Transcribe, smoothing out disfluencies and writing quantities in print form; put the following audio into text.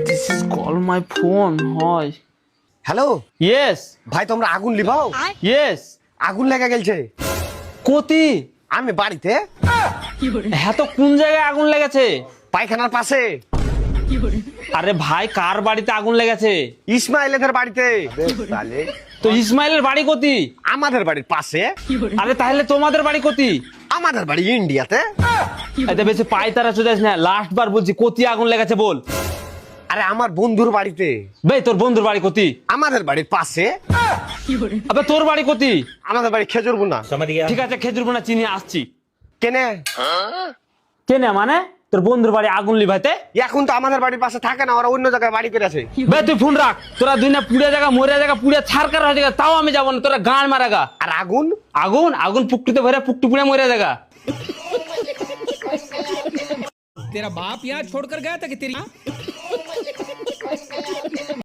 This is call my phone হয়। Hello yes ভাই, তোমরা আগুন লিভাও? ইয়েস। আগুন লেগে গেছে কোতি? আমি বাড়িতে, হ্যাঁ তো কোন জায়গায় আগুন লেগেছে? পায়খানার পাশে। আরে ভাই কার বাড়িতে আগুন লেগেছে? ইসমাইলের বাড়িতে। তাহলে তো ইসমাইলের বাড়ি কোতি? আমাদের বাড়ির পাশে। আরে তাহলে তোমাদের বাড়ি কোতি? আমাদের বাড়ি ইন্ডিয়াতে। এতে বেশি পায়তারা চলে যাস না, লাস্ট বার বলছি কোতি আগুন লেগেছে বল। আরে আমার বন্ধুর বাড়িতে। বে তোর বন্ধুর বাড়ি কোতি? আমাদের বাড়ির পাশে। আবে তোর বাড়ি কোতি? আমাদের বাড়ি খেজুরবুনা। ঠিক আছে খেজুরবোনা চিনি আসছি। কেনে? কেনে মানে তোর বন্ধুর বাড়ি আগুন লিভাইতে? এখন তো আমাদের বাড়ির পাশে থাকে না, ওরা অন্য জায়গায় বাড়ি করে আছে। বে তুই ফোন রাখ, তোরা দুই না পুড়ে জায়গা মরে জায়গা পুড়ে ছাড়কার হয়ে জায়গা, তাও আমি যাবো না, তোরা গান মারা গা। আর আগুন? আগুন আগুন পুকটিতে ভরে পুকটি পুড়ে মরে জায়গা। तेरा बाप यहाँ छोड़कर गया था कि तेरी